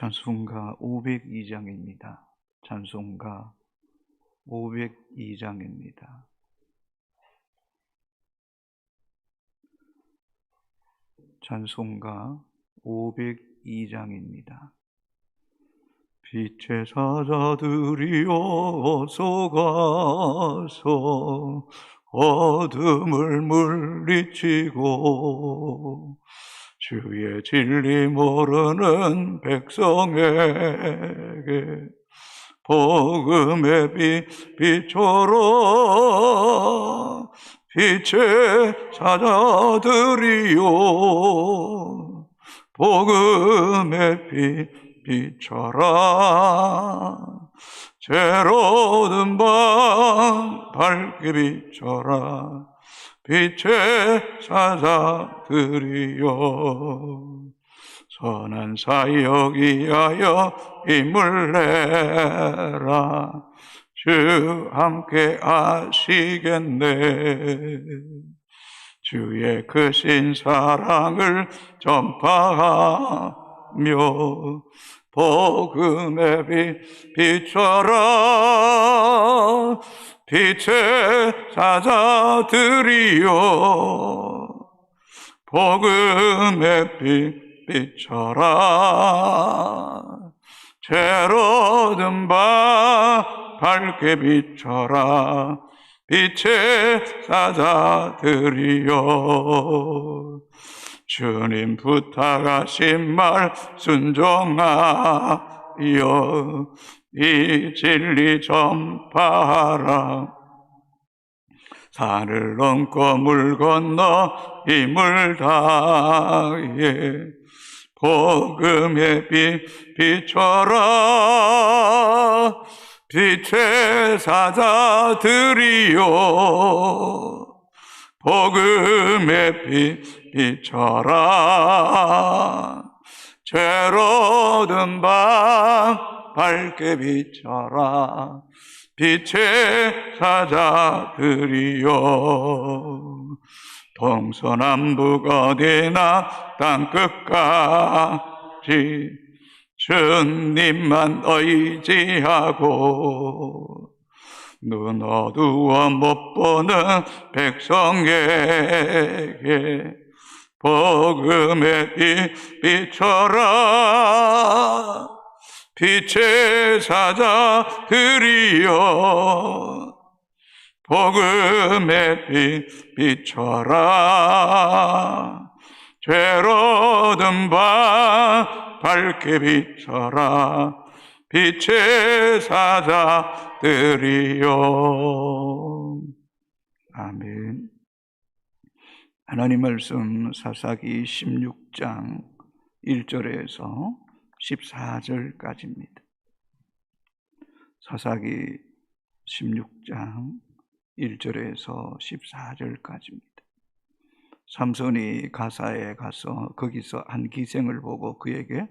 찬송가 502장입니다. 찬송가 502장입니다. 찬송가 502장입니다. 빛의 사자들이 어서 가서 어둠을 물리치고 주의 진리 모르는 백성에게 복음의 빛 비춰라. 빛의 사자들이여 복음의 빛 비춰라. 죄로든 밤 밝게 비춰라. 빛의 사자들이여 선한 사역 위하여 힘을 내라. 주 함께 하시겠네. 주의 크신 사랑을 전파하며 복음의 빛 비춰라. 빛의 사자들이여 복음의 빛 비춰라. 죄로든 밤 밝게 비춰라. 빛의 사자들이여 주님 부탁하신 말 순종하여 이 진리 전파하라. 산을 넘고 물 건너 힘을 다해 복음의 빛 비춰라. 빛의 사자들이여 복음의 빛 비춰라. 죄로든 밤 밝게 비춰라. 빛의 사자들이여 동서남북 어디나 땅끝까지 주님만 의지하고 눈 어두워 못 보는 백성에게 복음의 빛 비춰라. 빛의 사자들이여 복음의 빛 비춰라. 죄로든 밤 밝게 비춰라. 빛의 사자들이여. 아멘. 하나님 말씀 사사기 16장 1절에서 14절까지입니다. 사사기 16장 1절에서 14절까지입니다. 삼손이 가사에 가서 거기서 한 기생을 보고 그에게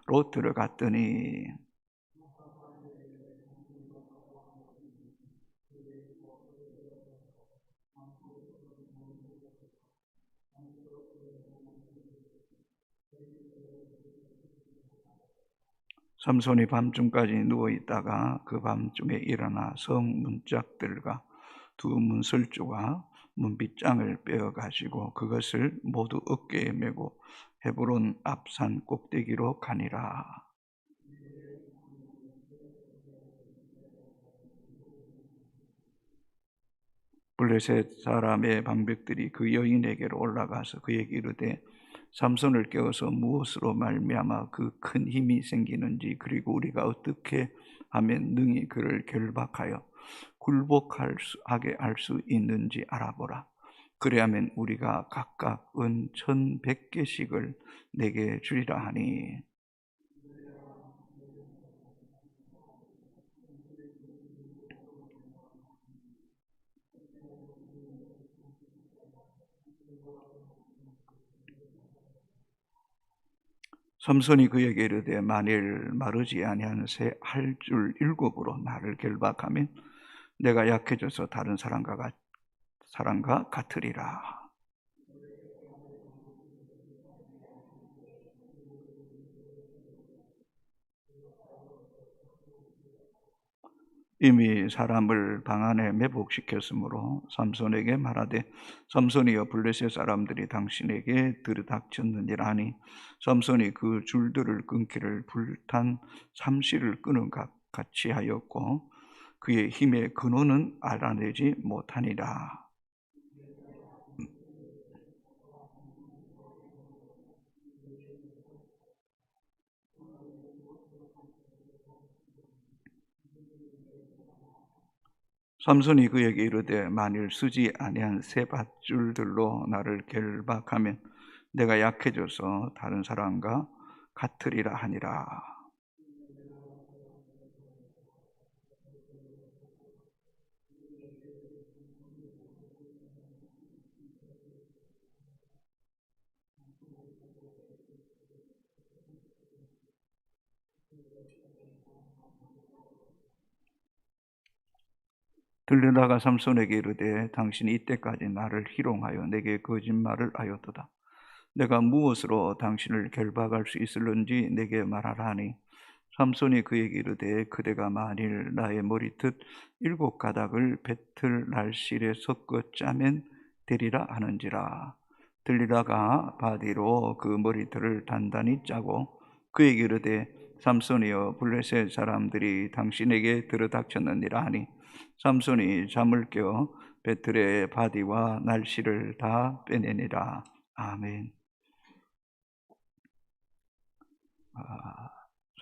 로트를 갔더니 삼손이 밤중까지 누워있다가 그 밤중에 일어나 성 문짝들과 두 문설주와 문빗장을 빼어가지고 그것을 모두 어깨에 메고 헤브론 앞산 꼭대기로 가니라. 블레셋 사람의 방백들이 그 여인에게로 올라가서 그에게 이르되 삼손을 깨워서 무엇으로 말미암아 그 큰 힘이 생기는지 그리고 우리가 어떻게 하면 능히 그를 결박하여 굴복하게 할 수 있는지 알아보라. 그래야면 우리가 각각 은 1,100개씩을 내게 주리라 하니 삼손이 그에게 이르되 만일 마르지 아니한 새 할 줄 7으로 나를 결박하면 내가 약해져서 다른 사람과 같으리라. 이미 사람을 방 안에 매복시켰으므로 삼손에게 말하되 삼손이여 블레셋 사람들이 당신에게 들이닥쳤느니라 하니 삼손이 그 줄들을 끊기를 불탄 삼시를 끊은 것 같이 하였고 그의 힘의 근원은 알아내지 못하니라. 삼손이 그에게 이르되 만일 쓰지 아니한 새 밧줄들로 나를 결박하면 내가 약해져서 다른 사람과 같으리라 하니라. 들려다가 삼손에게 이르되 당신이 이때까지 나를 희롱하여 내게 거짓말을 하였도다. 내가 무엇으로 당신을 결박할 수 있을는지 내게 말하라 하니 삼손이 그에게 이르되 그대가 만일 나의 머리뜻 7가닥을 배틀 날실에 섞어 짜면 되리라 하는지라. 들리다가 바디로 그 머리털을 단단히 짜고 그에게 이르되 삼손이여 블레셋 사람들이 당신에게 들어닥쳤느니라 하니 삼손이 잠을 깨어 배틀의 바디와 날실을 다 빼내니라. 아멘.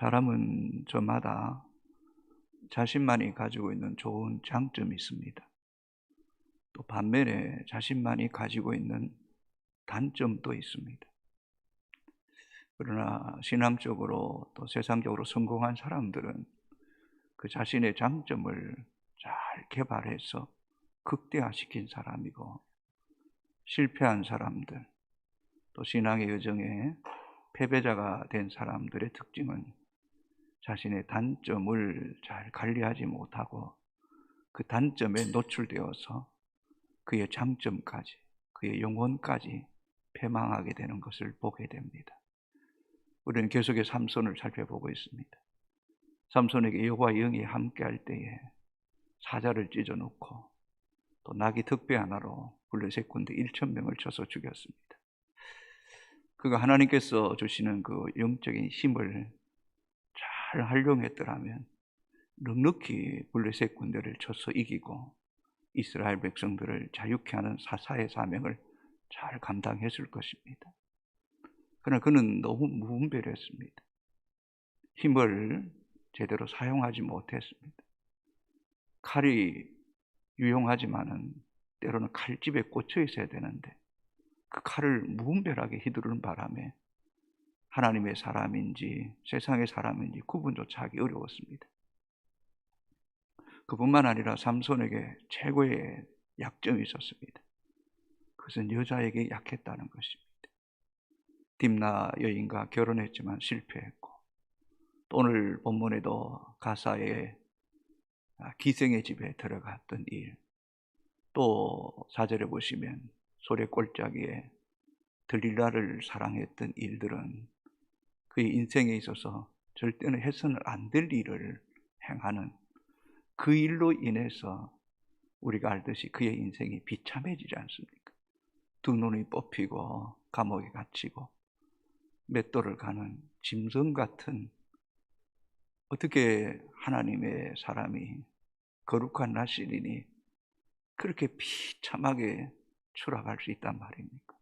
사람은 저마다 자신만이 가지고 있는 좋은 장점이 있습니다. 또 반면에 자신만이 가지고 있는 단점도 있습니다. 그러나 신앙적으로 또 세상적으로 성공한 사람들은 그 자신의 장점을 잘 개발해서 극대화시킨 사람이고 실패한 사람들, 또 신앙의 여정에 패배자가 된 사람들의 특징은 자신의 단점을 잘 관리하지 못하고 그 단점에 노출되어서 그의 장점까지, 그의 영혼까지 패망하게 되는 것을 보게 됩니다. 우리는 계속해서 삼손을 살펴보고 있습니다. 삼손에게 여호와 영이 함께할 때에 사자를 찢어놓고 또 나귀 득배 하나로 블레셋 군대 1,000명을 쳐서 죽였습니다. 그가 하나님께서 주시는 그 영적인 힘을 잘 활용했더라면 넉넉히 블레셋 군대를 쳐서 이기고 이스라엘 백성들을 자유케 하는 사사의 사명을 잘 감당했을 것입니다. 그러나 그는 너무 무분별했습니다. 힘을 제대로 사용하지 못했습니다. 칼이 유용하지만은 때로는 칼집에 꽂혀 있어야 되는데 그 칼을 무분별하게 휘두르는 바람에 하나님의 사람인지 세상의 사람인지 구분조차 하기 어려웠습니다. 그뿐만 아니라 삼손에게 최고의 약점이 있었습니다. 그것은 여자에게 약했다는 것입니다. 딥나 여인과 결혼했지만 실패했고 또 오늘 본문에도 가사의 기생의 집에 들어갔던 일, 또 4절에 보시면 소래 골짜기에 들릴라를 사랑했던 일들은 그의 인생에 있어서 절대는 해서는 안 될 일을 행하는 그 일로 인해서 우리가 알듯이 그의 인생이 비참해지지 않습니까? 두 눈이 뽑히고 감옥에 갇히고 맷돌을 가는 짐승 같은, 어떻게 하나님의 사람이 거룩한 나시린이 그렇게 비참하게 추락할 수 있단 말입니까?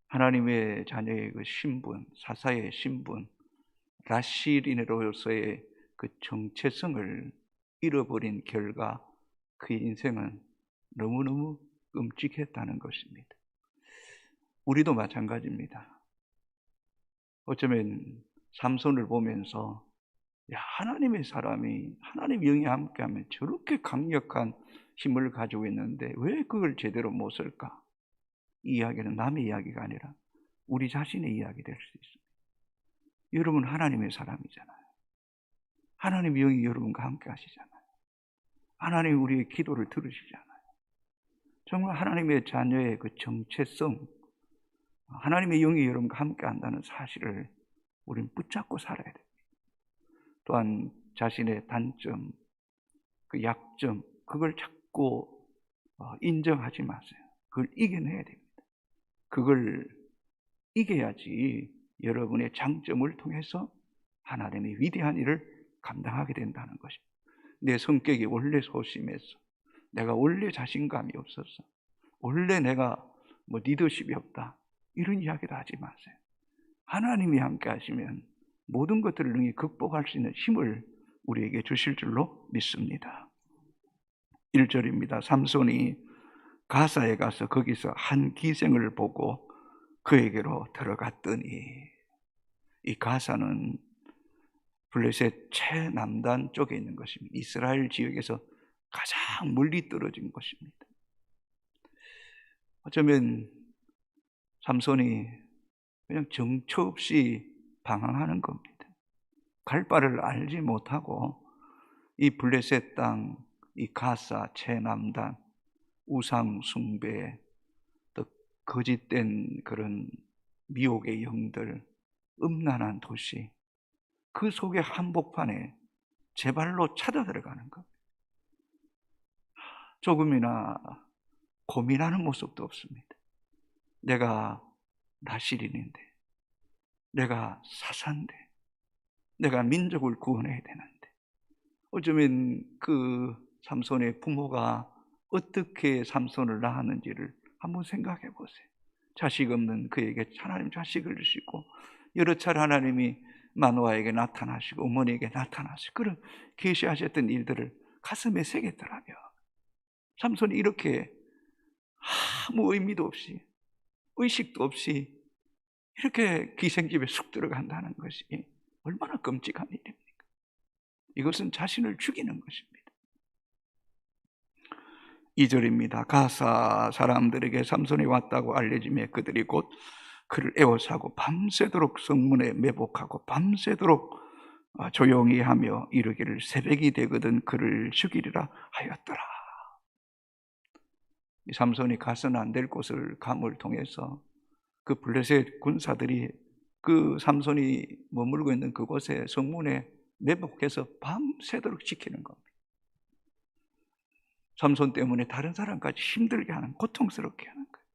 하나님의 자녀의 그 신분, 사사의 신분, 라시린으로서의 그 정체성을 잃어버린 결과 그의 인생은 너무너무 끔찍했다는 것입니다. 우리도 마찬가지입니다. 어쩌면 삼손을 보면서 하나님의 사람이 하나님 영이 함께하면 저렇게 강력한 힘을 가지고 있는데 왜 그걸 제대로 못 쓸까? 이 이야기는 남의 이야기가 아니라 우리 자신의 이야기 될 수 있습니다. 여러분 하나님의 사람이잖아요. 하나님의 영이 여러분과 함께 하시잖아요. 하나님 우리의 기도를 들으시잖아요. 정말 하나님의 자녀의 그 정체성, 하나님의 영이 여러분과 함께 한다는 사실을 우리는 붙잡고 살아야 됩니다. 또한 자신의 단점, 그 약점, 그걸 자꾸 인정하지 마세요. 그걸 이겨내야 됩니다. 그걸 이겨야지 여러분의 장점을 통해서 하나님의 위대한 일을 감당하게 된다는 것입니다. 내 성격이 원래 소심해서, 내가 원래 자신감이 없어서, 원래 내가 리더십이 없다, 이런 이야기도 하지 마세요. 하나님이 함께 하시면 모든 것들을 능히 극복할 수 있는 힘을 우리에게 주실 줄로 믿습니다. 1절입니다. 삼손이 가사에 가서 거기서 한 기생을 보고 그에게로 들어갔더니, 이 가사는 블레셋 최남단 쪽에 있는 것입니다. 이스라엘 지역에서 가장 멀리 떨어진 것입니다. 어쩌면 삼손이 그냥 정처 없이 방황하는 겁니다. 갈 바를 알지 못하고 이 블레셋 땅, 이 가사 최남단, 우상 숭배, 또 거짓된 그런 미혹의 영들, 음란한 도시, 그 속의 한복판에 제 발로 찾아 들어가는 것. 조금이나 고민하는 모습도 없습니다. 내가 나시린인데, 내가 사사인데, 내가 민족을 구원해야 되는데, 어쩌면 그 삼손의 부모가 어떻게 삼손을 낳았는지를 한번 생각해 보세요. 자식 없는 그에게 하나님 자식을 주시고, 여러 차례 하나님이 마노아에게 나타나시고 어머니에게 나타나시고 그런 계시하셨던 일들을 가슴에 새겼더라며. 삼손이 이렇게 아무 의미도 없이, 의식도 없이 이렇게 기생집에 쑥 들어간다는 것이 얼마나 끔찍한 일입니까? 이것은 자신을 죽이는 것입니다. 2절입니다. 가사 사람들에게 삼손이 왔다고 알려지며 그들이 곧 그를 애워싸고 밤새도록 성문에 매복하고 밤새도록 조용히 하며 이르기를 새벽이 되거든 그를 죽이리라 하였더라. 이 삼손이 가서는 안 될 곳을 감을 통해서 그 블레셋 군사들이 그 삼손이 머물고 있는 그곳에 성문에 매복해서 밤새도록 지키는 겁니다. 삼손 때문에 다른 사람까지 힘들게 하는, 고통스럽게 하는 거예요.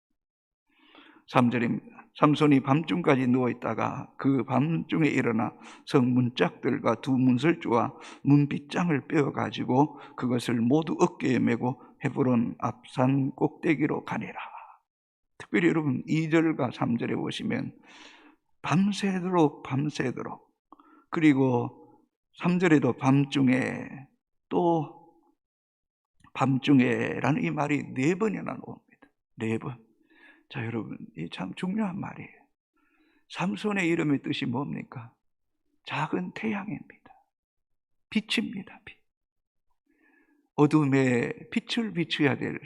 3절입니다. 삼손이 밤중까지 누워있다가 그 밤중에 일어나 성 문짝들과 두 문설주와 문빗장을 빼어가지고 그것을 모두 어깨에 메고 헤브론 앞산 꼭대기로 가니라. 특별히 여러분 2절과 3절에 보시면 밤새도록 그리고 3절에도 밤중에, 또 밤중에라는 이 말이 4번이나 나옵니다. 4번. 자, 여러분, 이 참 중요한 말이에요. 삼손의 이름의 뜻이 뭡니까? 작은 태양입니다. 빛입니다. 빛. 어둠에 빛을 비춰야 될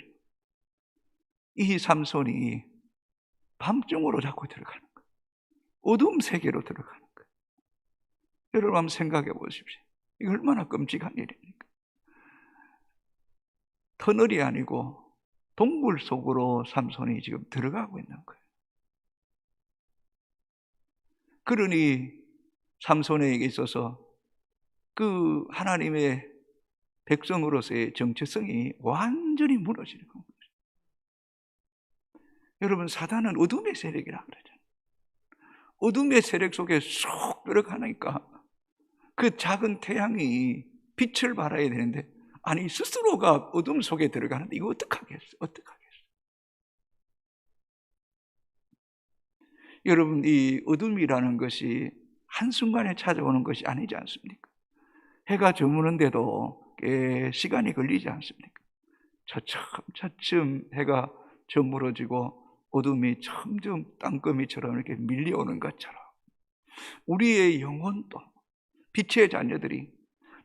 이 삼손이 밤중으로 자꾸 들어가는 거예요. 어둠 세계로 들어가는 거예요. 여러분 한번 생각해 보십시오. 이거 얼마나 끔찍한 일입니까? 터널이 아니고 동굴 속으로 삼손이 지금 들어가고 있는 거예요. 그러니 삼손에게 있어서 그 하나님의 백성으로서의 정체성이 완전히 무너지는 겁니다. 여러분, 사단은 어둠의 세력이라고 그러잖아요. 어둠의 세력 속에 쏙 들어가니까 그 작은 태양이 빛을 발해야 되는데, 아니 스스로가 어둠 속에 들어가는데 이거 어떡하겠어요? 여러분, 이 어둠이라는 것이 한순간에 찾아오는 것이 아니지 않습니까? 해가 저무는데도 꽤 시간이 걸리지 않습니까? 차츰 해가 저물어지고 어둠이 점점 땅거미처럼 이렇게 밀려오는 것처럼 우리의 영혼도, 빛의 자녀들이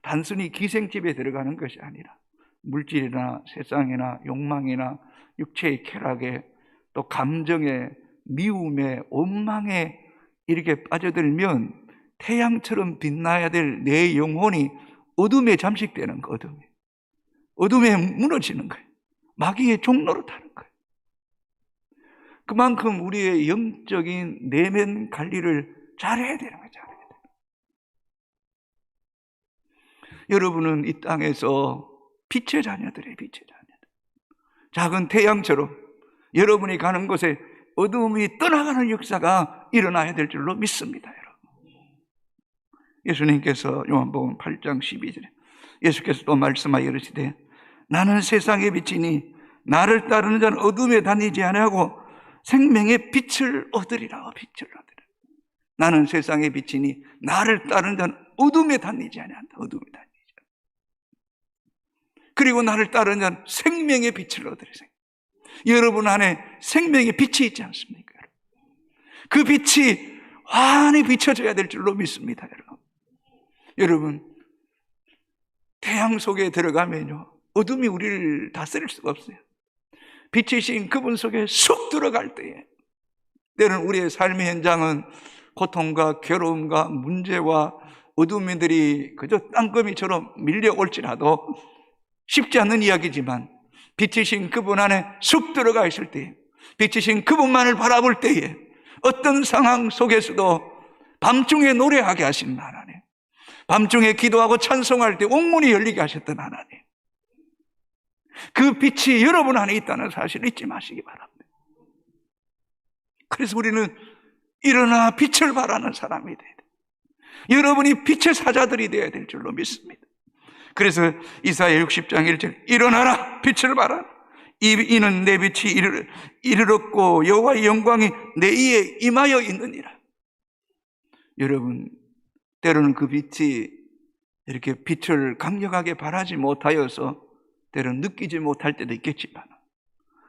단순히 기생집에 들어가는 것이 아니라 물질이나 세상이나 욕망이나 육체의 쾌락에, 또 감정에, 미움에, 원망에 이렇게 빠져들면 태양처럼 빛나야 될 내 영혼이 어둠에 잠식되는 거, 어둠에 무너지는 거예요. 마귀의 종로로 타는 거예요. 그만큼 우리의 영적인 내면 관리를 잘해야 되는 거죠. 여러분은 이 땅에서 빛의 자녀들의 빛의 자녀들. 작은 태양처럼 여러분이 가는 곳에 어둠이 떠나가는 역사가 일어나야 될 줄로 믿습니다, 여러분. 예수님께서 요한복음 8장 12절에 예수께서 또 말씀하여 이르시되 나는 세상의 빛이니 나를 따르는 자는 어둠에 다니지 아니하고 생명의 빛을 얻으리라. 빛을 얻으리라. 나는 세상의 빛이니 나를 따르는 자는 어둠에 다니지 아니한다. 어둠에 다니지 않는다. 그리고 나를 따르는 자는 생명의 빛을 얻으리라. 여러분 안에 생명의 빛이 있지 않습니까? 그 빛이 환히 비춰져야 될 줄로 믿습니다, 여러분. 여러분, 태양 속에 들어가면요, 어둠이 우리를 다스릴 수가 없어요. 빛이신 그분 속에 쑥 들어갈 때에 때로는 우리의 삶의 현장은 고통과 괴로움과 문제와 어둠들이 그저 땅거미처럼 밀려올지라도 쉽지 않는 이야기지만 빛이신 그분 안에 쑥 들어가 있을 때에, 빛이신 그분만을 바라볼 때에 어떤 상황 속에서도 밤중에 노래하게 하신 하나님, 밤중에 기도하고 찬송할 때 옥문이 열리게 하셨던 하나님, 그 빛이 여러분 안에 있다는 사실을 잊지 마시기 바랍니다. 그래서 우리는 일어나 빛을 발하는 사람이 돼야 돼요. 여러분이 빛의 사자들이 되어야 될 줄로 믿습니다. 그래서 이사야 60장 1절 일어나라 빛을 발하라. 이는 내 빛이 이르렀고 여호와의 영광이 내 이에 임하여 있느니라. 여러분, 때로는 그 빛이 이렇게 빛을 강력하게 발하지 못하여서 때로는 느끼지 못할 때도 있겠지만,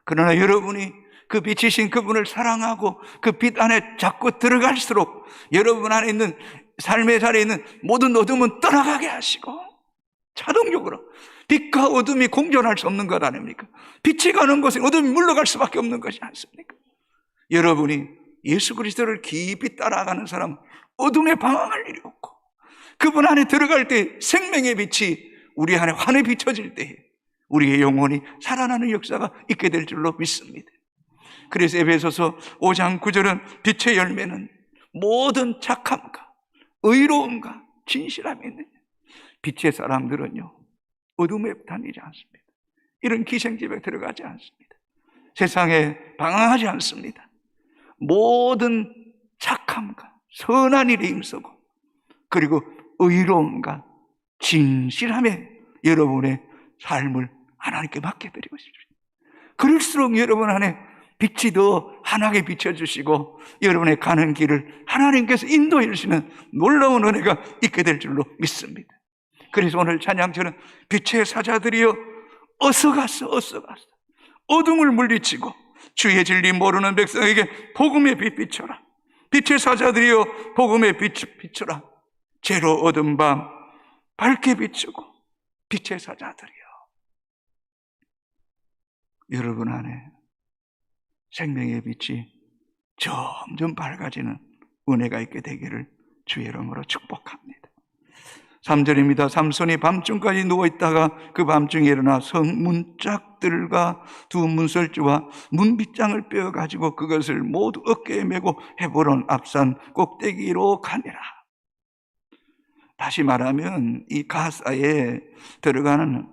그러나 여러분이 그 빛이신 그분을 사랑하고 그 빛 안에 자꾸 들어갈수록 여러분 안에 있는 삶의 자리에 있는 모든 어둠은 떠나가게 하시고, 자동적으로 빛과 어둠이 공존할 수 없는 것 아닙니까? 빛이 가는 곳에 어둠이 물러갈 수밖에 없는 것이 않습니까? 여러분이 예수 그리스도를 깊이 따라가는 사람은 어둠에 방황할 일이 없고, 그분 안에 들어갈 때 생명의 빛이 우리 안에 환히 비춰질 때에 우리의 영혼이 살아나는 역사가 있게 될 줄로 믿습니다. 그래서 에베소서 5장 9절은 빛의 열매는 모든 착함과 의로움과 진실함이 있느냐. 빛의 사람들은요, 어둠에 다니지 않습니다. 이런 기생집에 들어가지 않습니다. 세상에 방황하지 않습니다. 모든 착함과 선한 일에 힘쓰고, 그리고 의로움과 진실함에 여러분의 삶을 하나님께 맡겨드리고 싶습니다. 그럴수록 여러분 안에 빛이 더 환하게 비춰주시고 여러분의 가는 길을 하나님께서 인도해 주시는 놀라운 은혜가 있게 될 줄로 믿습니다. 그래서 오늘 찬양처럼 빛의 사자들이여 어서 가서 어둠을 물리치고 주의 진리 모르는 백성에게 복음의 빛 비춰라. 빛의 사자들이여 복음의 빛 비춰라. 죄로 어두운 밤 밝게 비추고 빛의 사자들이여 여러분 안에 생명의 빛이 점점 밝아지는 은혜가 있게 되기를 주의 이름으로 축복합니다. 3절입니다. 삼손이 밤중까지 누워있다가 그 밤중에 일어나 성 문짝들과 두 문설주와 문빗장을 빼어가지고 그것을 모두 어깨에 메고 헤브론 앞산 꼭대기로 가니라. 다시 말하면 이 가사에 들어가는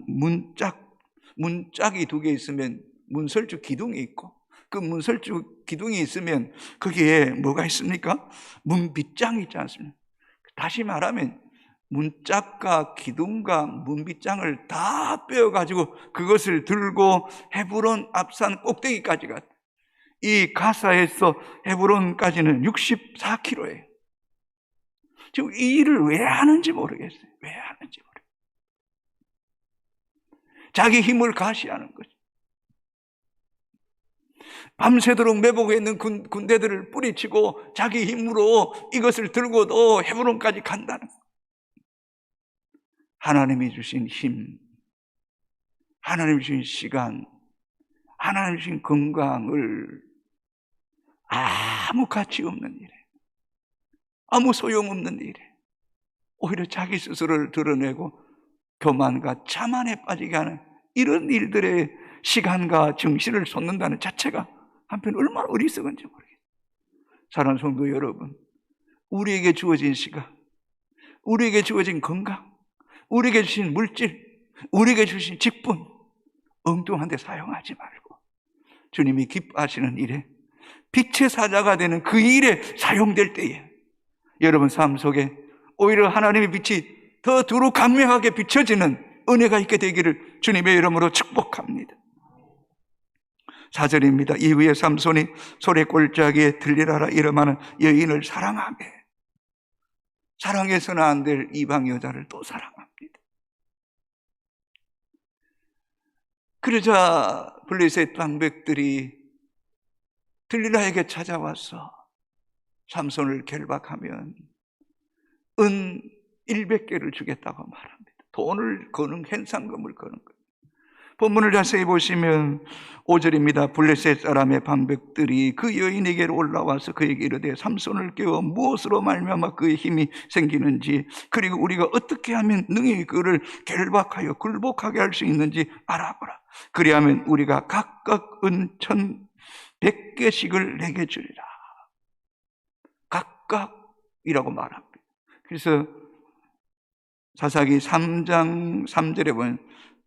문짝이 두 개 있으면 문설주 기둥이 있고, 그 문설주 기둥이 있으면 거기에 뭐가 있습니까? 문빗장이 있지 않습니까? 다시 말하면 문짝과 기둥과 문빗장을 다 빼어가지고 그것을 들고 헤브론 앞산 꼭대기까지 갔다. 이 가사에서 헤브론까지는 64km예요. 지금 이 일을 왜 하는지 모르겠어요. 왜 하는지 모르겠어요. 자기 힘을 가시하는 거죠. 밤새도록 매복에 있는 군대들을 뿌리치고 자기 힘으로 이것을 들고도 헤브론까지 간다는 거예요. 하나님이 주신 힘, 하나님이 주신 시간, 하나님이 주신 건강을 아무 가치 없는 일에, 아무 소용없는 일에 오히려 자기 스스로를 드러내고 교만과 자만에 빠지게 하는 이런 일들에 시간과 정신을 쏟는다는 자체가 한편 얼마나 어리석은지 모르겠어요. 사랑하는 성도 여러분, 우리에게 주어진 시간, 우리에게 주어진 건강, 우리에게 주신 물질, 우리에게 주신 직분 엉뚱한 데 사용하지 말고 주님이 기뻐하시는 일에, 빛의 사자가 되는 그 일에 사용될 때에 여러분 삶 속에 오히려 하나님의 빛이 더 두루 강명하게 비춰지는 은혜가 있게 되기를 주님의 이름으로 축복합니다. 4절입니다. 이후에 삼손이 소래 골짜기에 들리라라 이름하는 여인을 사랑하며, 사랑해서는 안 될 이방 여자를 또 사랑합니다. 그러자 블레셋 방백들이 들리라에게 찾아와서 삼손을 결박하면 은 100개를 주겠다고 말합니다. 돈을 거는, 현상금을 거는 거예요. 본문을 자세히 보시면 5절입니다. 블레셋 사람의 방백들이 그 여인에게로 올라와서 그에게 이르되 삼손을 깨워 무엇으로 말미암아 그의 힘이 생기는지, 그리고 우리가 어떻게 하면 능히 그를 결박하여 굴복하게 할 수 있는지 알아보라. 그리하면 우리가 각각 은 1,100개씩을 내게 주리라. 각각이라고 말합니다. 그래서 사사기 3장 3절에 보면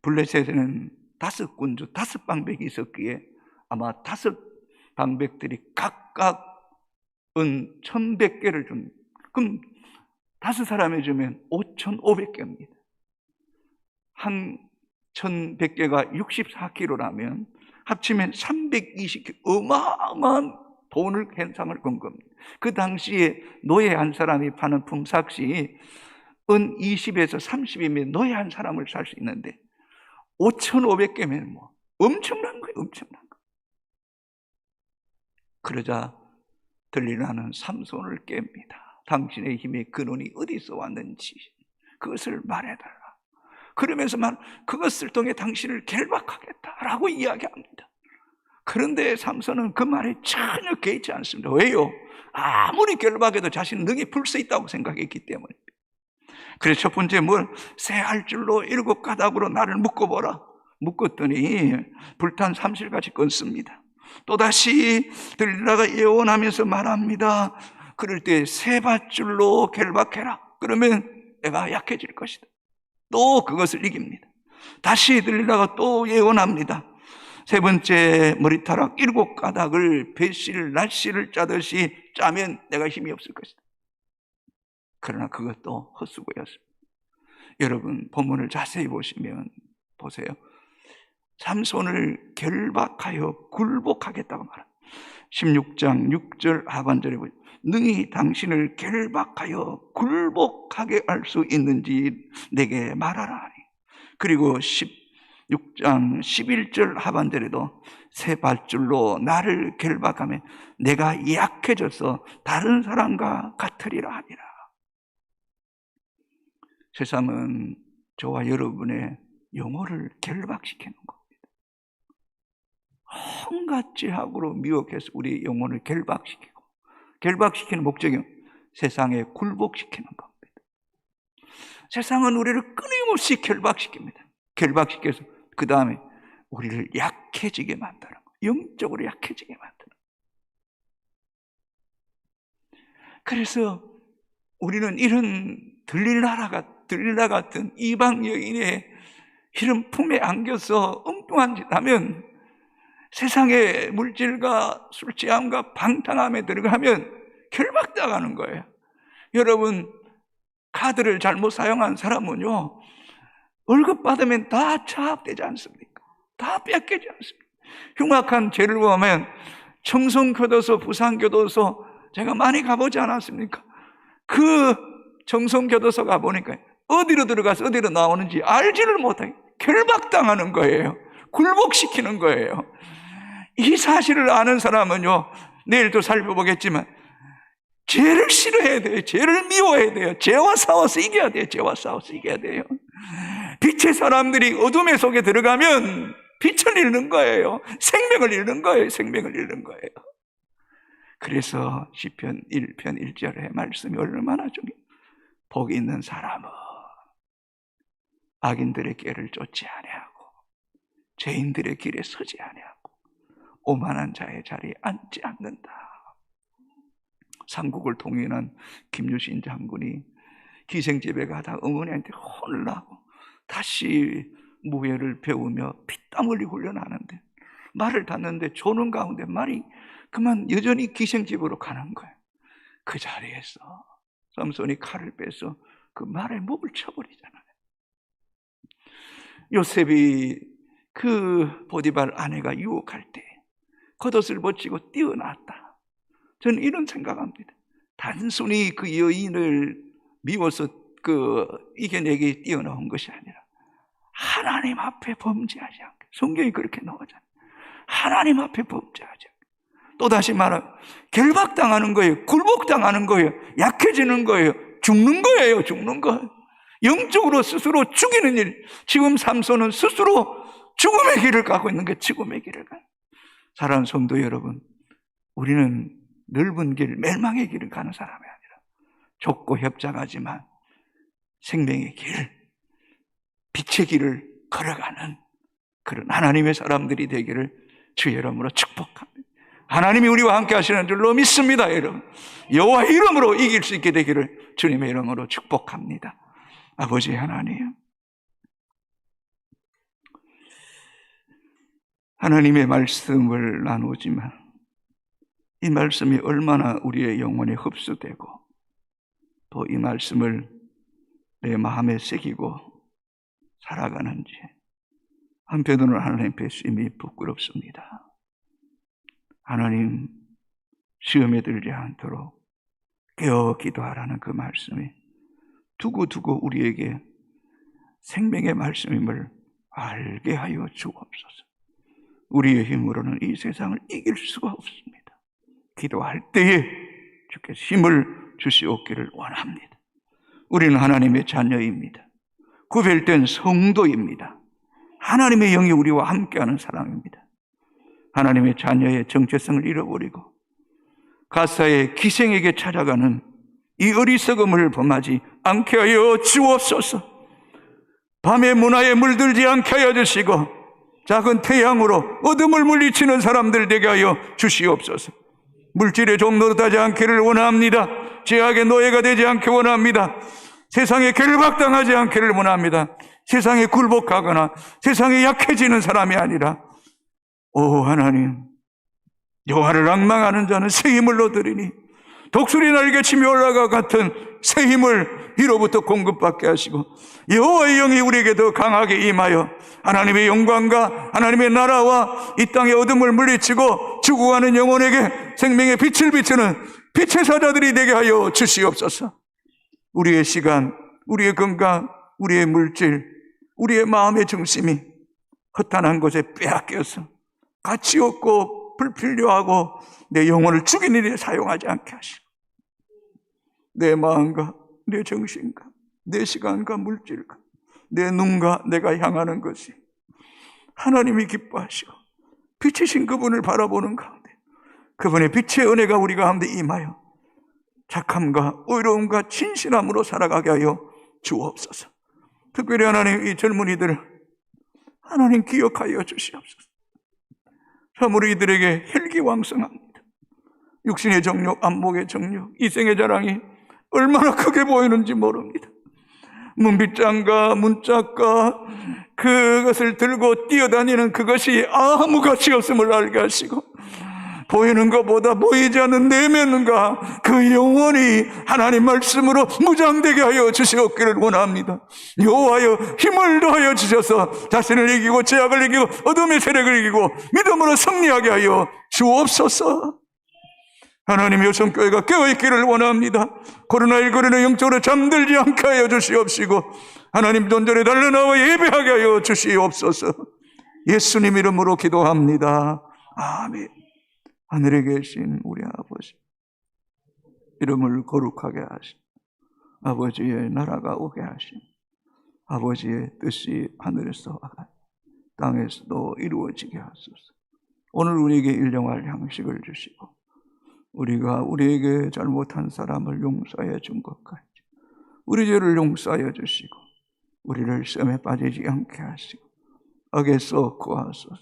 블레셋에는 5군주, 5방백이 있었기에 아마 5방백들이 각각 은 1,100개를 줍니다. 그럼 5사람이 주면 5,500개입니다. 한 1,100개가 64kg라면 합치면 320kg, 어마어마한 돈을, 현상을 건 겁니다. 그 당시에 노예 한 사람이 파는 품삯이 은 20에서 30이면 노예 한 사람을 살 수 있는데 5,500개면 뭐 엄청난 거예요. 엄청난 거. 그러자 들리라는 삼손을 깹니다. 당신의 힘의 근원이 어디서 왔는지 그것을 말해달라. 그러면서 그것을 통해 당신을 결박하겠다라고 이야기합니다. 그런데 삼손은 그 말에 전혀 개의치 않습니다. 왜요? 아무리 결박해도 자신은 능히 풀 수 있다고 생각했기 때문입니다. 그래서 첫 번째 새 알줄로 7가닥으로 나를 묶어보라. 묶었더니 불탄 삼실같이 끊습니다. 또다시 들리라가 예언하면서 말합니다. 그럴 때 새 밧줄로 결박해라. 그러면 내가 약해질 것이다. 또 그것을 이깁니다. 다시 들리라가 또 예언합니다. 세 번째 머리카락 7가닥을 배실, 날씨를 짜듯이 짜면 내가 힘이 없을 것이다. 그러나 그것도 헛수고였습니다. 여러분 본문을 자세히 보시면 보세요. 삼손을 결박하여 굴복하겠다고 말합니다. 16장 6절 하반절에 보면 능히 당신을 결박하여 굴복하게 할 수 있는지 내게 말하라 하니, 그리고 16장 11절 하반절에도 새 밧줄로 나를 결박하면 내가 약해져서 다른 사람과 같으리라 하니라. 세상은 저와 여러분의 영혼을 결박시키는 겁니다. 온갖 제약으로 미혹해서 우리 영혼을 결박시키고, 결박시키는 목적은 세상에 굴복시키는 겁니다. 세상은 우리를 끊임없이 결박시킵니다. 결박시켜서 그 다음에 우리를 약해지게 만드는 거예요. 영적으로 약해지게 만드는 거예요. 그래서 우리는 이런 들릴라 같은 이방 여인의 이런 품에 안겨서 엉뚱한 짓 하면, 세상의 물질과 술 취함과 방탕함에 들어가면 결박당하는 거예요. 여러분, 카드를 잘못 사용한 사람은요, 월급 받으면 다 차압되지 않습니까? 다 뺏기지 않습니까? 흉악한 죄를 보면 청송교도소, 부산교도소 제가 많이 가보지 않았습니까? 그 청송교도소 가보니까 어디로 들어가서 어디로 나오는지 알지를 못하게 결박당하는 거예요. 굴복시키는 거예요. 이 사실을 아는 사람은요, 내일도 살펴보겠지만 죄를 싫어해야 돼요. 죄를 미워해야 돼요. 죄와 싸워서 이겨야 돼요. 죄와 싸워서 이겨야 돼요. 빛의 사람들이 어둠의 속에 들어가면 빛을 잃는 거예요. 생명을 잃는 거예요. 생명을 잃는 거예요. 그래서 시편 1편 1절의 말씀이 얼마나 중요해요. 복이 있는 사람은 악인들의 길을 쫓지 아니하고 죄인들의 길에 서지 아니하고 오만한 자의 자리에 앉지 않는다. 삼국을 통일한 김유신 장군이 기생집에 가다 어머니한테 혼나고 다시 무예를 배우며 피땀 흘리 훈련하는데 말을 닫는데 조는 가운데 말이 그만 여전히 기생집으로 가는 거예요. 그 자리에서 삼손이 칼을 빼서 그 말의 목을 쳐버리잖아요. 요셉이 그 보디발 아내가 유혹할 때 겉옷을 벗기고 뛰어났다. 저는 이런 생각합니다. 단순히 그 여인을 미워서 이겨내기 뛰어나온 것이 아니라 하나님 앞에 범죄하지 않게, 성경이 그렇게 나오잖아요. 하나님 앞에 범죄하지 않게. 또다시 말하면 결박당하는 거예요. 굴복당하는 거예요. 약해지는 거예요. 죽는 거예요. 죽는 거예요. 영적으로 스스로 죽이는 일. 지금 삼손은 스스로 죽음의 길을 가고 있는 게 죽음의 길을 가요. 사랑하는 성도 여러분, 우리는 넓은 길, 멸망의 길을 가는 사람이 아니라 좁고 협착하지만 생명의 길, 빛의 길을 걸어가는 그런 하나님의 사람들이 되기를 주의 이름으로 축복합니다. 하나님이 우리와 함께 하시는 줄로 믿습니다. 여러분, 여호와 이름으로 이길 수 있게 되기를 주님의 이름으로 축복합니다. 아버지 하나님, 하나님의 말씀을 나누지만 이 말씀이 얼마나 우리의 영혼에 흡수되고 또 이 말씀을 내 마음에 새기고 살아가는지 한편으로는 하나님 뵈심이 부끄럽습니다. 하나님, 시험에 들지 않도록 깨어 기도하라는 그 말씀이 두고두고 우리에게 생명의 말씀임을 알게 하여 주옵소서. 우리의 힘으로는 이 세상을 이길 수가 없습니다. 기도할 때에 주께서 힘을 주시옵기를 원합니다. 우리는 하나님의 자녀입니다. 구별된 성도입니다. 하나님의 영이 우리와 함께하는 사람입니다. 하나님의 자녀의 정체성을 잃어버리고 가사의 기생에게 찾아가는 이 어리석음을 범하지 않게 하여 주옵소서. 밤의 문화에 물들지 않게 하여 주시고 작은 태양으로 어둠을 물리치는 사람들 되게 하여 주시옵소서. 물질의 종로로 타지 않기를 원합니다. 죄악의 노예가 되지 않게 원합니다. 세상에 결박당하지 않기를 원합니다. 세상에 굴복하거나 세상에 약해지는 사람이 아니라 오 하나님, 여호와를 앙망하는 자는 새 힘을 얻으리니 독수리 날개치며 올라가 같은 새 힘을 이로부터 공급받게 하시고 여호와의 영이 우리에게 더 강하게 임하여 하나님의 영광과 하나님의 나라와 이 땅의 어둠을 물리치고 죽어가는 영혼에게 생명의 빛을 비추는 빛의 사자들이 되게 하여 주시옵소서. 우리의 시간, 우리의 건강, 우리의 물질, 우리의 마음의 중심이 허탄한 곳에 빼앗겨서 가치 없고 불필요하고 내 영혼을 죽이는 일에 사용하지 않게 하시고 내 마음과 내 정신과 내 시간과 물질과 내 눈과 내가 향하는 것이 하나님이 기뻐하시고 빛이신 그분을 바라보는 가운데 그분의 빛의 은혜가 우리 가운데 임하여 착함과 의로움과 진실함으로 살아가게 하여 주옵소서. 특별히 하나님, 이 젊은이들을 하나님 기억하여 주시옵소서. 참으로 이들에게 혈기왕성합니다. 육신의 정욕, 안목의 정욕, 이생의 자랑이 얼마나 크게 보이는지 모릅니다. 문빗장과 문짝과 그것을 들고 뛰어다니는 그것이 아무 가치 없음을 알게 하시고 보이는 것보다 보이지 않는 내면과 그 영혼이 하나님 말씀으로 무장되게 하여 주시옵기를 원합니다. 여호와여 힘을 더하여 주셔서 자신을 이기고 죄악을 이기고 어둠의 세력을 이기고 믿음으로 승리하게 하여 주옵소서. 하나님 요성교회가 깨어있기를 원합니다. 코로나19로 영적으로 잠들지 않게 하여 주시옵시고 하나님 존전에 달려나와 예배하게 하여 주시옵소서. 예수님 이름으로 기도합니다. 아멘. 하늘에 계신 우리 아버지, 이름을 거룩하게 하신 아버지의 나라가 오게 하신 아버지의 뜻이 하늘에서 땅에서도 이루어지게 하소서. 오늘 우리에게 일용할 양식을 주시고 우리가 우리에게 잘못한 사람을 용서해 준 것 같이 우리 죄를 용서하여 주시고 우리를 시험에 빠지지 않게 하시고 악에서 구하소서.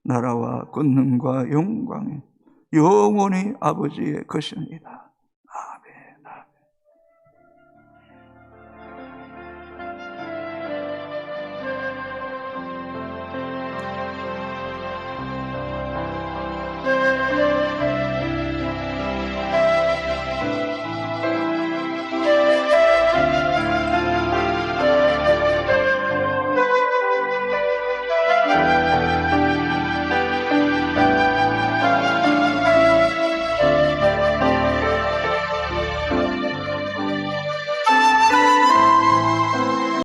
나라와 권능과 영광이 영원히 아버지의 것입니다.